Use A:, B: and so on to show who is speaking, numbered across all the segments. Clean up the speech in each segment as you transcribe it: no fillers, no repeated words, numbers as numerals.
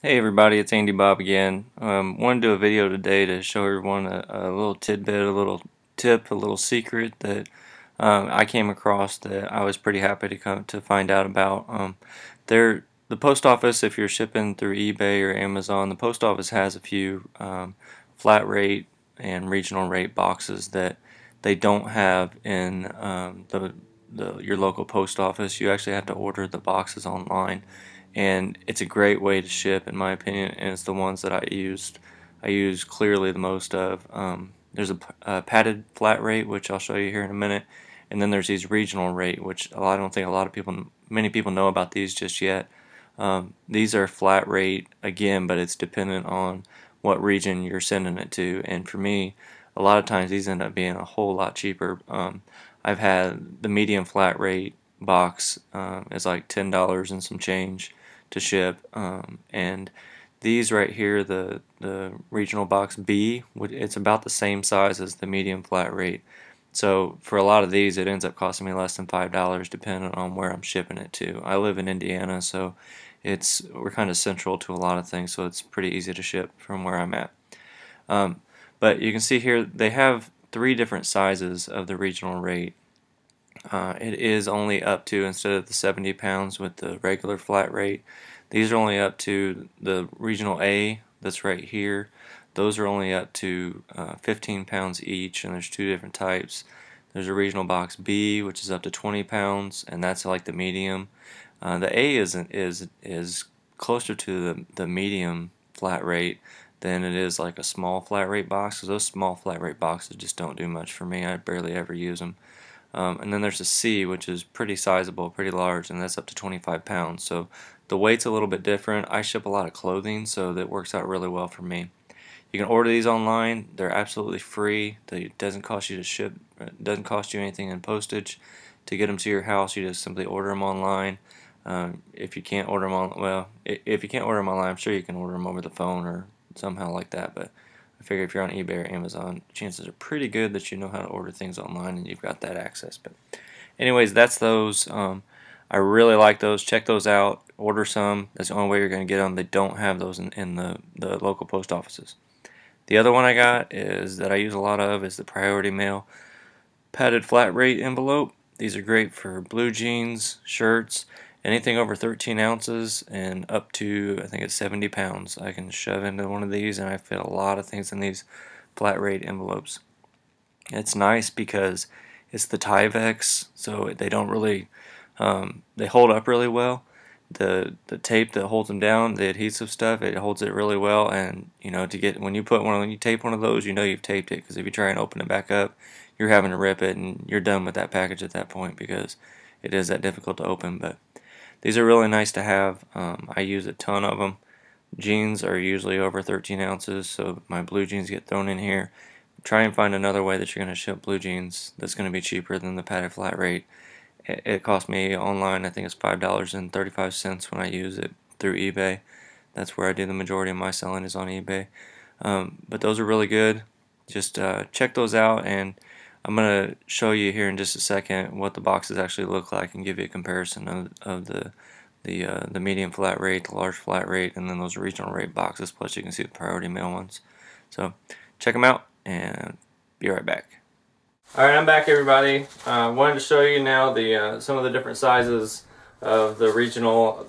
A: Hey everybody, it's Andy Bob again. Wanted to do a video today to show everyone a little tidbit, a little tip, a little secret that I came across that I was pretty happy to find out about. The post office, if you're shipping through eBay or Amazon, the post office has a few flat rate and regional rate boxes that they don't have in your local post office. You actually have to order the boxes online, and it's a great way to ship in my opinion, and it's the ones that I use clearly the most of. There's a padded flat rate, which I'll show you here in a minute, and then there's these regional rate, which I don't think many people know about these just yet. These are flat rate again, but it's dependent on what region you're sending it to, and for me a lot of times these end up being a whole lot cheaper. I've had the medium flat rate box is like $10 and some change to ship, and these right here, the regional box B, it's about the same size as the medium flat rate. So for a lot of these, it ends up costing me less than $5 depending on where I'm shipping it to. I live in Indiana, so we're kind of central to a lot of things, so it's pretty easy to ship from where I'm at. Um, but you can see here they have three different sizes of the regional rate. It is only up to, instead of the 70 pounds with the regular flat rate, these are only up to the regional A that's right here. Those are only up to 15 pounds each, and there's two different types. There's a regional box B, which is up to 20 pounds, and that's like the medium. The A is closer to the medium flat rate than it is like a small flat rate box, because those small flat rate boxes just don't do much for me. I barely ever use them. And then there's a C, which is pretty sizable, pretty large, and that's up to 25 pounds. So the weight's a little bit different. I ship a lot of clothing, so that works out really well for me. You can order these online. They're absolutely free. It doesn't cost you to ship. It doesn't cost you anything in postage to get them to your house. You just simply order them online. If you can't order them if you can't order them online, I'm sure you can order them over the phone or somehow like that. But I figure if you're on eBay or Amazon, chances are pretty good that you know how to order things online and you've got that access. But anyways, that's those. I really like those. Check those out. Order some. That's the only way you're going to get them. They don't have those in the local post offices. The other one I got is that I use a lot of is the Priority Mail padded flat rate envelope. These are great for blue jeans, shirts, anything over 13 ounces and up to, I think it's 70 pounds. I can shove into one of these, and I fit a lot of things in these flat rate envelopes. It's nice because it's the Tyvek, so they don't really they hold up really well. The tape that holds them down, the adhesive stuff, it holds it really well. And you know, when you tape one of those, you know you've taped it, because if you try and open it back up, you're having to rip it, and you're done with that package at that point because it is that difficult to open. But these are really nice to have. I use a ton of them. Jeans are usually over 13 ounces, so my blue jeans get thrown in here. Try and find another way that you're going to ship blue jeans that's going to be cheaper than the padded flat rate. It cost me online, I think it's $5.35 when I use it through eBay. That's where I do the majority of my selling, is on eBay. But those are really good. Just check those out, and I'm going to show you here in just a second what the boxes actually look like and give you a comparison of the medium flat rate, the large flat rate, and then those regional rate boxes, plus you can see the Priority Mail ones. So check them out and be right back. Alright, I'm back, everybody. Wanted to show you now some of the different sizes of the regional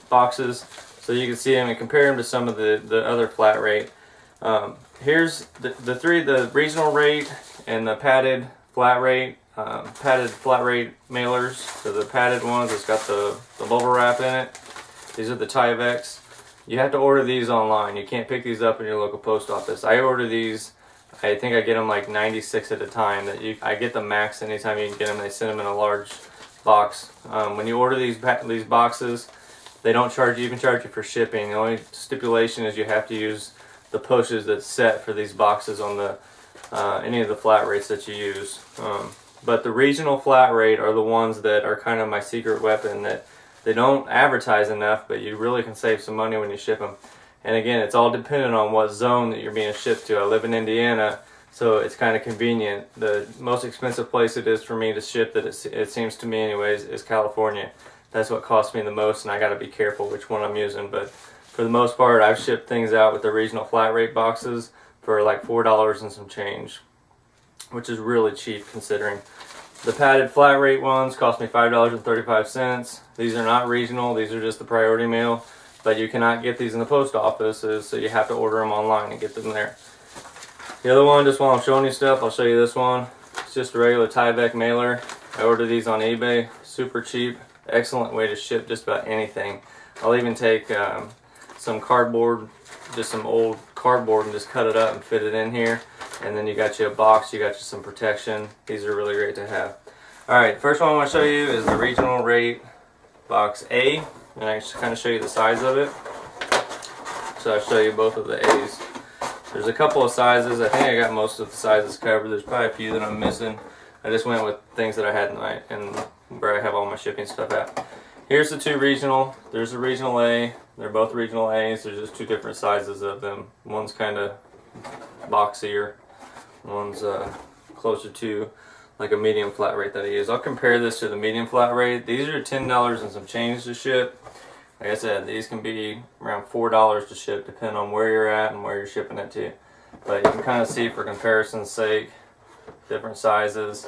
A: boxes, so you can see them and compare them to some of the other flat rate. Here's the regional rate and the padded flat rate mailers. So the padded ones, it's got the bubble wrap in it. These are the Tyvek. You have to order these online. You can't pick these up in your local post office. I order these. I think I get them like 96 at a time. I get the max anytime you can get them. They send them in a large box. When you order these boxes, they don't charge you. Even charge you for shipping. The only stipulation is you have to use the postage that's set for these boxes on any of the flat rates that you use. But the regional flat rate are the ones that are kind of my secret weapon, that they don't advertise enough, but you really can save some money when you ship them. And again, it's all dependent on what zone that you're being shipped to. I live in Indiana, so it's kind of convenient. The most expensive place it is for me to ship, that it seems to me anyways, is California. That's what costs me the most, and I got to be careful which one I'm using. But for the most part, I've shipped things out with the regional flat rate boxes for like $4 and some change, which is really cheap considering. The padded flat rate ones cost me $5.35. These are not regional, these are just the priority mail, but you cannot get these in the post offices, so you have to order them online and get them there. The other one, just while I'm showing you stuff, I'll show you this one. It's just a regular Tyvek mailer. I ordered these on eBay, super cheap, excellent way to ship just about anything. I'll even take some cardboard, just some old cardboard, and just cut it up and fit it in here. And then you got you a box, you got you some protection. These are really great to have. Alright, first one I want to show you is the regional rate box A. And I just kind of show you the size of it. So I'll show you both of the A's. There's a couple of sizes. I think I got most of the sizes covered. There's probably a few that I'm missing. I just went with things that I had and where I have all my shipping stuff at. Here's the two regional. There's a regional A. They're both regional A's. There's just two different sizes of them. One's kind of boxier. One's closer to like a medium flat rate that I use. I'll compare this to the medium flat rate. These are $10 and some change to ship. Like I said, these can be around $4 to ship depending on where you're at and where you're shipping it to. But you can kind of see for comparison's sake, different sizes.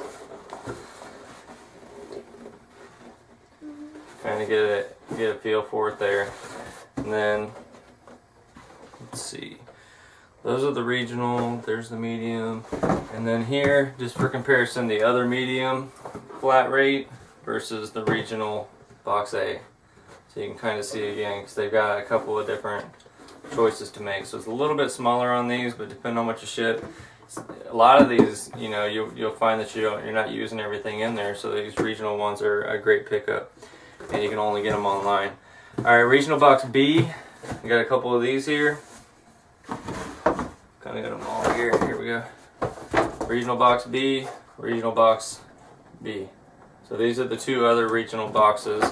A: Kind of get a feel for it there. And then, let's see. Those are the regional, there's the medium, and then here, just for comparison, the other medium flat rate versus the regional box A. So you can kind of see again, because they've got a couple of different choices to make. So it's a little bit smaller on these, but depending on what you ship, a lot of these, you know, you'll find that you're not using everything in there, so these regional ones are a great pickup, and you can only get them online. Alright, regional box B, I got a couple of these here. Kind of got them all here. Here we go. Regional box B, regional box B. So these are the two other regional boxes.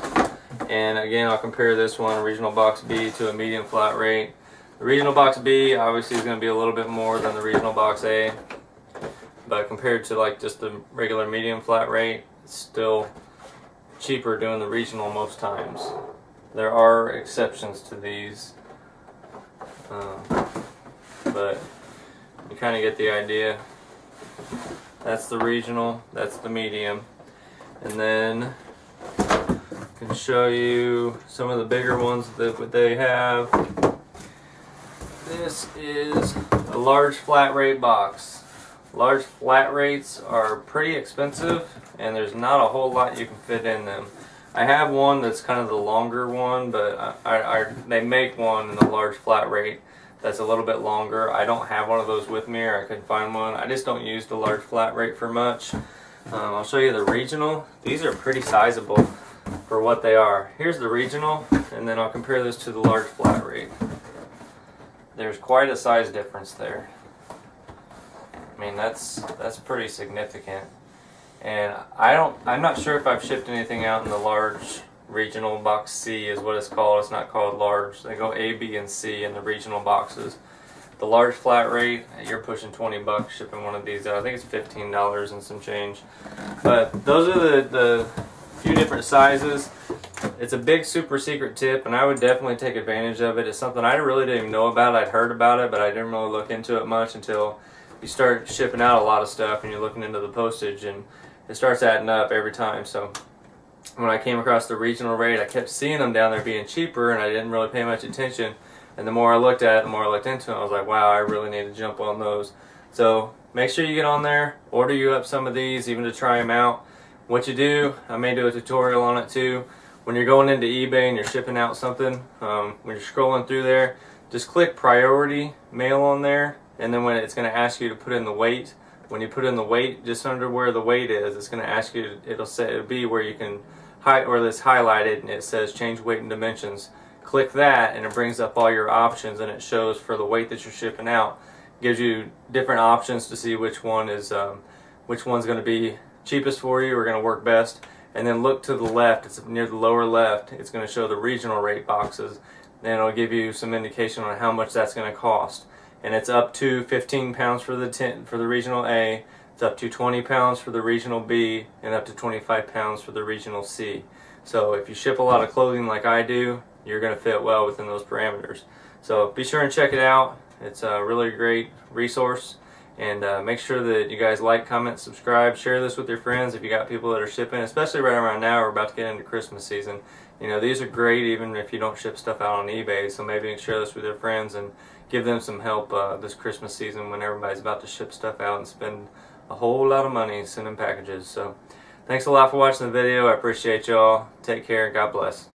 A: And again, I'll compare this one, regional box B, to a medium flat rate. The regional box B obviously is going to be a little bit more than the regional box A. But compared to like just the regular medium flat rate, it's still cheaper doing the regional most times. There are exceptions to these. But you kind of get the idea. That's the regional, that's the medium. And then I can show you some of the bigger ones that they have. This is a large flat rate box. Large flat rates are pretty expensive and there's not a whole lot you can fit in them. I have one that's kind of the longer one, but they make one in the large flat rate that's a little bit longer. I don't have one of those with me, or I couldn't find one. I just don't use the large flat rate for much. I'll show you the regional. These are pretty sizable for what they are. Here's the regional, and then I'll compare this to the large flat rate. There's quite a size difference there. I mean, that's pretty significant. And I'm not sure if I've shipped anything out in the large regional box C is what it's called. It's not called large. They go A, B, and C in the regional boxes. The large flat rate, you're pushing 20 bucks shipping one of these out. I think it's $15 and some change. But those are the few different sizes. It's a big super secret tip, and I would definitely take advantage of it. It's something I really didn't even know about. I'd heard about it, but I didn't really look into it much until you start shipping out a lot of stuff and you're looking into the postage, and it starts adding up every time. So when I came across the regional rate, I kept seeing them down there being cheaper, and I didn't really pay much attention. And the more I looked at it, the more I looked into it, I was like, wow, I really need to jump on those. So make sure you get on there, order you up some of these, even to try them out. What you do, I may do a tutorial on it too. When you're going into eBay and you're shipping out something, when you're scrolling through there, just click priority mail on there, and then when it's going to ask you to put in the weight, when you put in the weight, just under where the weight is, it's going to ask you, it'll be where you can or it's highlighted and it says change weight and dimensions. Click that and it brings up all your options, and it shows for the weight that you're shipping out. Gives you different options to see which one's going to be cheapest for you or going to work best. And then look to the left, it's near the lower left, it's going to show the regional rate boxes. Then it'll give you some indication on how much that's going to cost. And it's up to 15 pounds for the regional A, it's up to 20 pounds for the regional B, and up to 25 pounds for the regional C. So if you ship a lot of clothing like I do, you're going to fit well within those parameters. So be sure and check it out. It's a really great resource. And make sure that you guys like, comment, subscribe, share this with your friends if you got people that are shipping, especially right around now. We're about to get into Christmas season. You know, these are great even if you don't ship stuff out on eBay, so maybe you can share this with your friends and give them some help this Christmas season when everybody's about to ship stuff out and spend a whole lot of money sending packages. So thanks a lot for watching the video. I appreciate y'all. Take care. God bless.